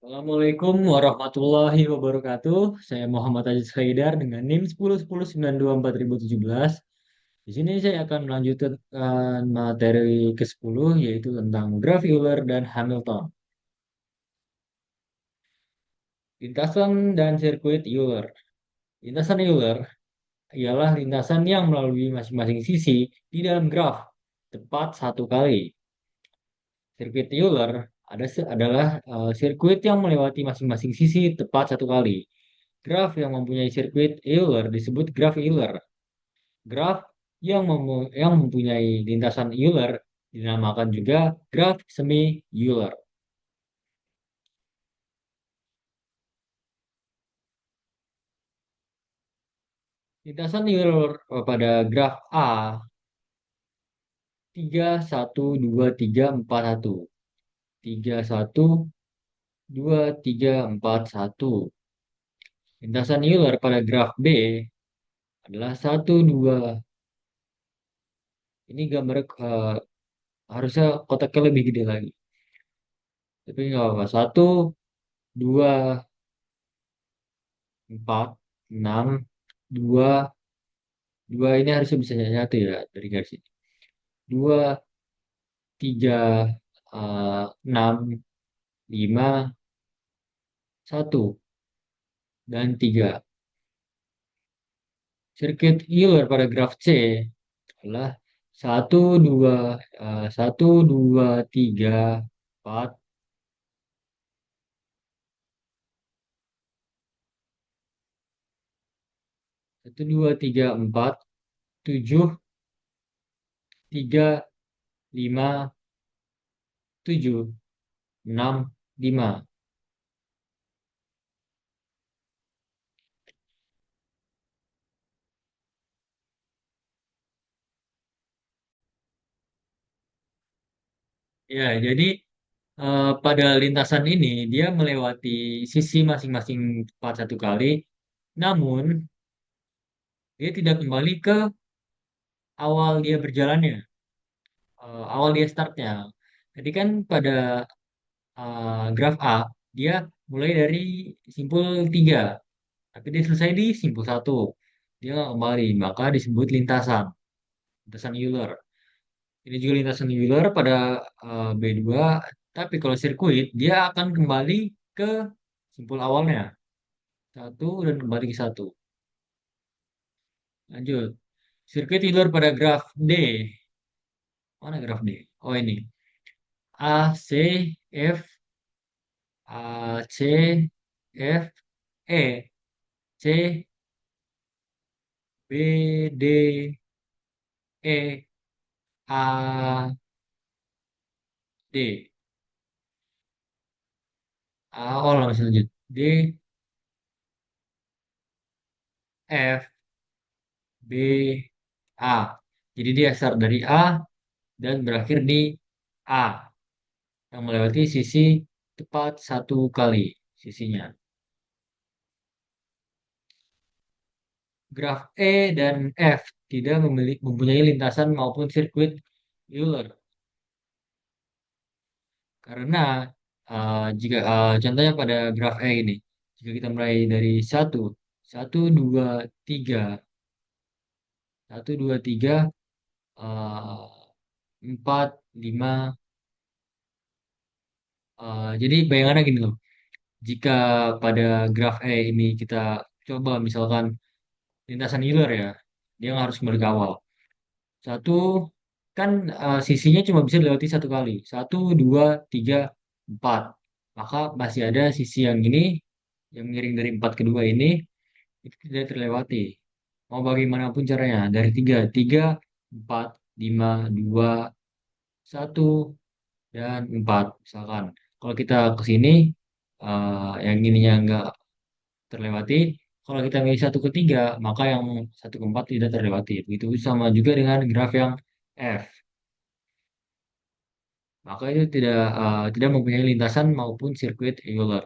Assalamualaikum warahmatullahi wabarakatuh. Saya Muhammad Aziz Haidar dengan NIM 1010924017. Di sini saya akan melanjutkan materi ke-10 yaitu tentang graf Euler dan Hamilton. Lintasan dan sirkuit Euler. Lintasan Euler ialah lintasan yang melalui masing-masing sisi di dalam graf tepat satu kali. Sirkuit Euler adalah sirkuit yang melewati masing-masing sisi tepat satu kali. Graf yang mempunyai sirkuit Euler disebut graf Euler. Graf yang mempunyai lintasan Euler dinamakan juga graf semi Euler. Lintasan Euler pada graf A 312341. 312341. Lintasan Euler pada graf B adalah 12. Ini gambar harusnya kotaknya lebih gede lagi. Tapi nggak apa-apa. 1, 2, 4, 6, 2 ini harusnya bisa nyatu ya dari garis ini. 2, 3, 6, 5, 1 dan 3. Sirkuit Euler pada graf C adalah 1, 2, 1, 2, 3, 4, 1, 2, 3, 4, 7, 3, 5, 7, 6, 5. Ya, jadi pada lintasan ini dia melewati sisi masing-masing tepat satu kali, namun dia tidak kembali ke awal dia berjalannya, awal dia startnya. Jadi kan pada graf A dia mulai dari simpul 3, tapi dia selesai di simpul 1. Dia nggak kembali, maka disebut lintasan, lintasan Euler. Ini juga lintasan Euler pada B2, tapi kalau sirkuit dia akan kembali ke simpul awalnya. Satu dan kembali ke satu. Lanjut. Sirkuit Euler pada graf D. Mana graf D? Oh ini. A, C, F, A, C, F, E, C, B, D, E, A, D. A, oh langsung lanjut. D, F, B, A. Jadi dia start dari A dan berakhir di A yang melewati sisi tepat satu kali sisinya. Graf E dan F tidak mempunyai lintasan maupun sirkuit Euler karena jika contohnya pada graf E ini, jika kita mulai dari satu, satu, dua, tiga, satu, dua, tiga, eh, empat, lima, jadi bayangannya gini loh. Jika pada graf E ini kita coba misalkan lintasan Euler ya, dia harus kembali ke awal. Satu, kan sisinya cuma bisa dilewati satu kali. Satu, dua, tiga, empat. Maka masih ada sisi yang ini, yang miring dari empat kedua ini, itu tidak terlewati. Mau bagaimanapun caranya, dari tiga, tiga, empat, lima, dua, satu, dan empat. Misalkan, kalau kita ke sini, yang ininya nggak terlewati. Kalau kita milih satu ke tiga, maka yang satu ke empat tidak terlewati. Begitu sama juga dengan graf yang F. Maka itu tidak mempunyai lintasan maupun sirkuit Euler.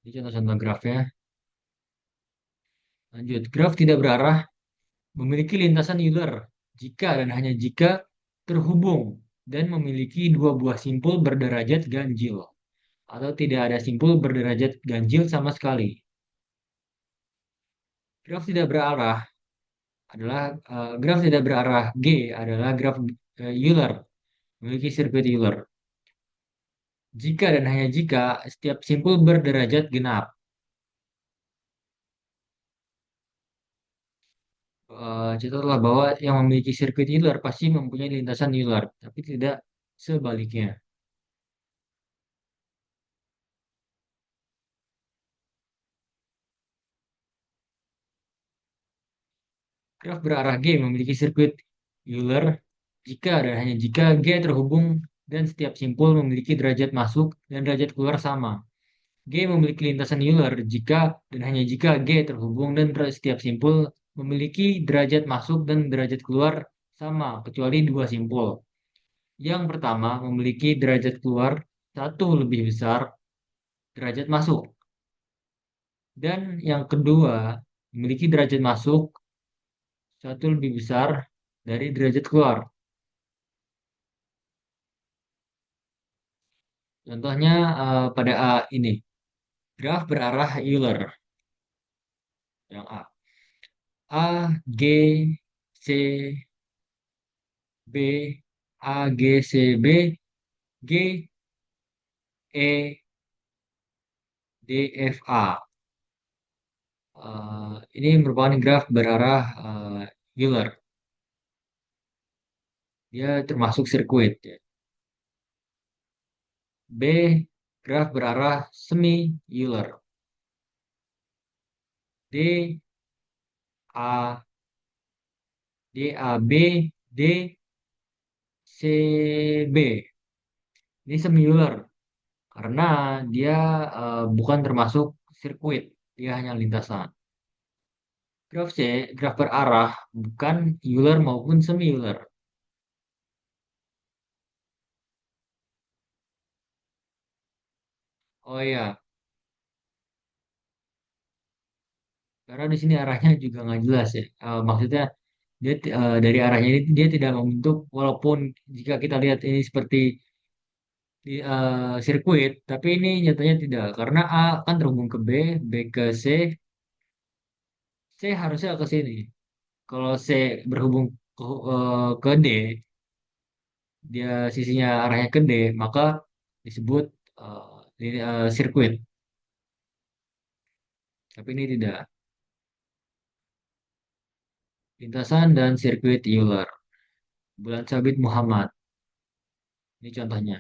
Ini contoh-contoh grafnya. Lanjut, graf tidak berarah memiliki lintasan Euler jika dan hanya jika terhubung. dan memiliki dua buah simpul berderajat ganjil atau tidak ada simpul berderajat ganjil sama sekali. Graf tidak berarah adalah graf tidak berarah G adalah graf Euler, memiliki sirkuit Euler. Jika dan hanya jika setiap simpul berderajat genap. Catatlah bahwa yang memiliki sirkuit Euler pasti mempunyai lintasan Euler, tapi tidak sebaliknya. Graf berarah G memiliki sirkuit Euler jika dan hanya jika G terhubung dan setiap simpul memiliki derajat masuk dan derajat keluar sama. G memiliki lintasan Euler jika dan hanya jika G terhubung dan setiap simpul memiliki derajat masuk dan derajat keluar sama, kecuali dua simpul. Yang pertama memiliki derajat keluar satu lebih besar derajat masuk, dan yang kedua memiliki derajat masuk satu lebih besar dari derajat keluar. Contohnya pada A ini, graf berarah Euler yang A. A, G, C, B, A, G, C, B, G, E, D, F, A. Ini merupakan graf berarah Euler. Dia termasuk sirkuit, ya. B, graf berarah semi Euler. D, A, D, A, B, D, C, B. Ini semi Euler karena dia bukan termasuk sirkuit, dia hanya lintasan. Graf C, graf berarah, bukan Euler maupun semi Euler. Oh iya, karena di sini arahnya juga nggak jelas ya. Maksudnya dia dari arahnya ini dia tidak membentuk, walaupun jika kita lihat ini seperti di sirkuit, tapi ini nyatanya tidak karena A kan terhubung ke B, B ke C, C harusnya ke sini. Kalau C berhubung ke D, dia sisinya arahnya ke D, maka disebut sirkuit. Tapi ini tidak. Lintasan dan sirkuit Euler. Bulan sabit Muhammad. Ini contohnya.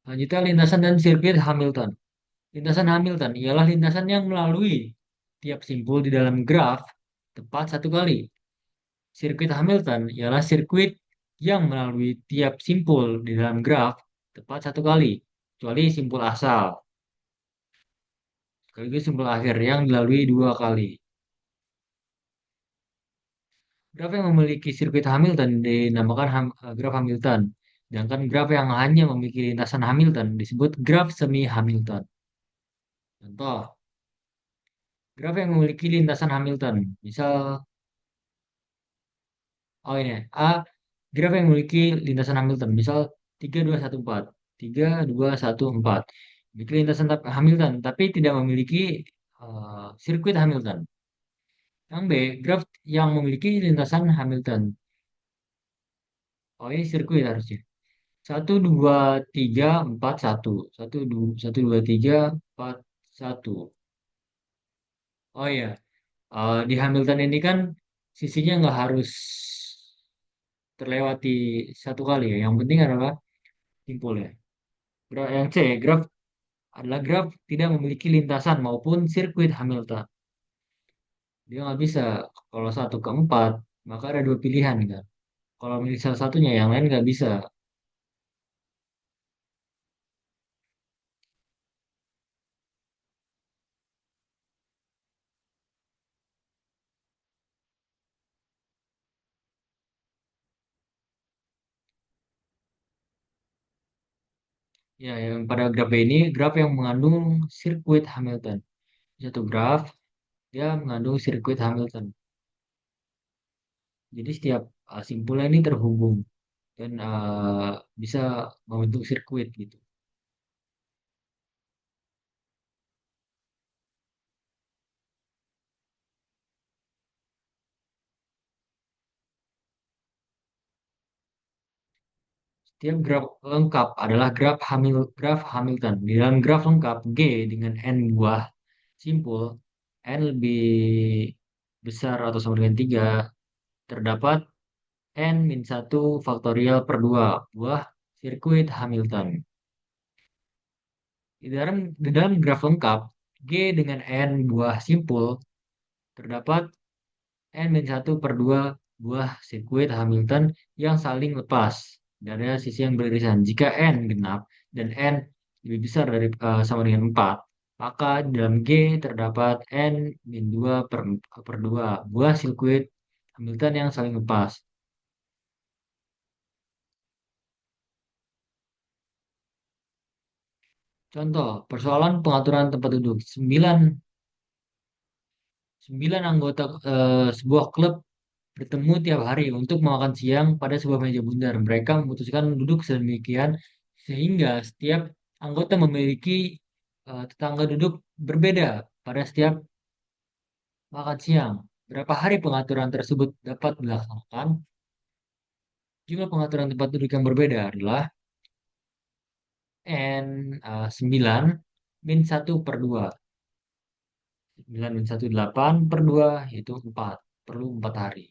Selanjutnya lintasan dan sirkuit Hamilton. Lintasan Hamilton ialah lintasan yang melalui tiap simpul di dalam graf tepat satu kali. Sirkuit Hamilton ialah sirkuit yang melalui tiap simpul di dalam graf tepat satu kali, kecuali simpul asal. Sekaligus simpul akhir yang dilalui dua kali. Graf yang memiliki sirkuit Hamilton dinamakan graf Hamilton. Sedangkan graf yang hanya memiliki lintasan Hamilton disebut graf semi Hamilton. Contoh, graf yang memiliki lintasan Hamilton. Misal, oh ini, A, graf yang memiliki lintasan Hamilton. Misal 3214, 3214. Memiliki lintasan Hamilton, tapi tidak memiliki sirkuit Hamilton. Yang B, graf yang memiliki lintasan Hamilton. Oh, ini sirkuit harusnya. Satu dua tiga empat satu satu dua tiga empat satu. Oh ya, di Hamilton ini kan sisinya nggak harus terlewati satu kali ya. Yang penting adalah simpulnya. Yang C, graf adalah graf tidak memiliki lintasan maupun sirkuit Hamilton. Dia nggak bisa kalau satu ke empat, maka ada dua pilihan kan. Kalau milih salah satunya, yang lain nggak bisa. Ya, yang pada graf B ini graf yang mengandung sirkuit Hamilton. Satu graf dia mengandung sirkuit Hamilton. Jadi setiap simpulnya ini terhubung. dan bisa membentuk sirkuit gitu. Setiap graf lengkap adalah graf Hamilton. Di dalam graf lengkap, G dengan N buah simpul, N lebih besar atau sama dengan 3, terdapat N min 1 faktorial per 2 buah sirkuit Hamilton. Di dalam graf lengkap, G dengan N buah simpul, terdapat N-1 per 2 buah sirkuit Hamilton yang saling lepas dari sisi yang beririsan. Jika N genap dan N lebih besar sama dengan 4, maka di dalam G terdapat N-2 per 2 buah sirkuit Hamilton yang saling lepas. Contoh, persoalan pengaturan tempat duduk. 9 anggota sebuah klub bertemu tiap hari untuk makan siang pada sebuah meja bundar. Mereka memutuskan duduk sedemikian sehingga setiap anggota memiliki tetangga duduk berbeda pada setiap makan siang. Berapa hari pengaturan tersebut dapat dilaksanakan? Jumlah pengaturan tempat duduk yang berbeda adalah 9 min 1 per 2. 9 min 1 8 per 2 yaitu 4. Perlu 4 hari.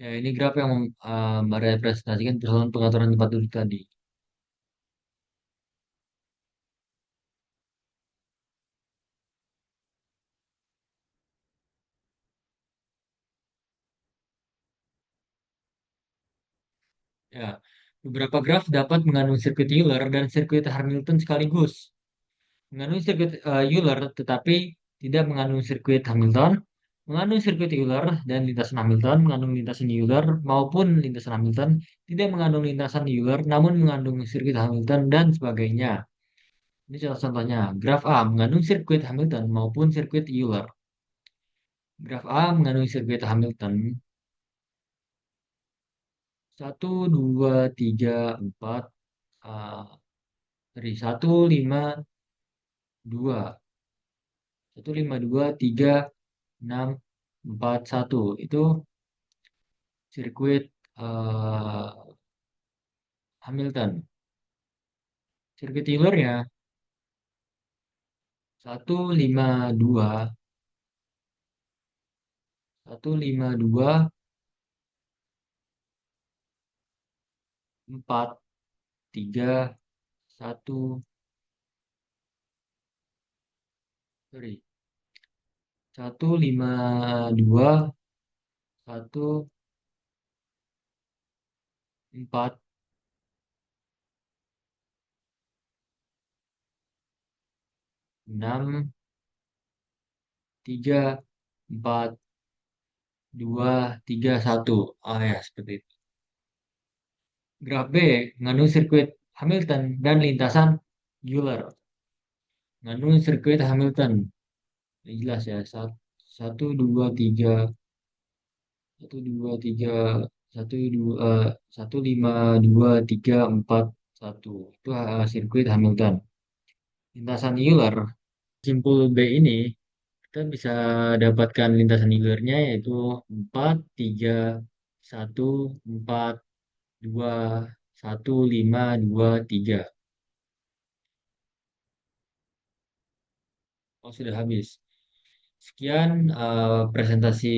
Ya, ini graf yang merepresentasikan persoalan pengaturan tempat duduk tadi. Ya, beberapa graf dapat mengandung sirkuit Euler dan sirkuit Hamilton sekaligus. Mengandung sirkuit Euler tetapi tidak mengandung sirkuit Hamilton, mengandung sirkuit Euler dan lintasan Hamilton, mengandung lintasan Euler maupun lintasan Hamilton, tidak mengandung lintasan Euler namun mengandung sirkuit Hamilton dan sebagainya. Ini contoh-contohnya. Graf A mengandung sirkuit Hamilton maupun sirkuit Euler. Graf A mengandung sirkuit Hamilton 1, 2, 3, 4, uh, dari 1, 5, 2, 1, 5, 2, 3, 6, 4, 1 itu sirkuit Hamilton. Sirkuit Euler-nya 1, 5, 2, 1, 5, 2, 4, 3, 1, sorry, 1, 5, 2, 1, 4, 3, 4, 2, 3, 1. Ah ya, seperti itu. Graf B mengandung sirkuit Hamilton dan lintasan Euler. Mengandung sirkuit Hamilton. Ini jelas ya. Satu, dua, tiga, satu, dua, tiga, satu, dua, satu, lima, dua, tiga, empat, satu. Itu sirkuit Hamilton. Lintasan Euler, simpul B ini, kita bisa dapatkan lintasan Euler-nya yaitu 4, 3, 1, 4, 2, 1, 5, 2, 3. Oh, sudah habis. Sekian presentasi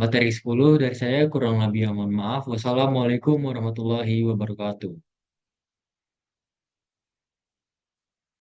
materi 10 dari saya, kurang lebih mohon maaf. Wassalamualaikum warahmatullahi wabarakatuh.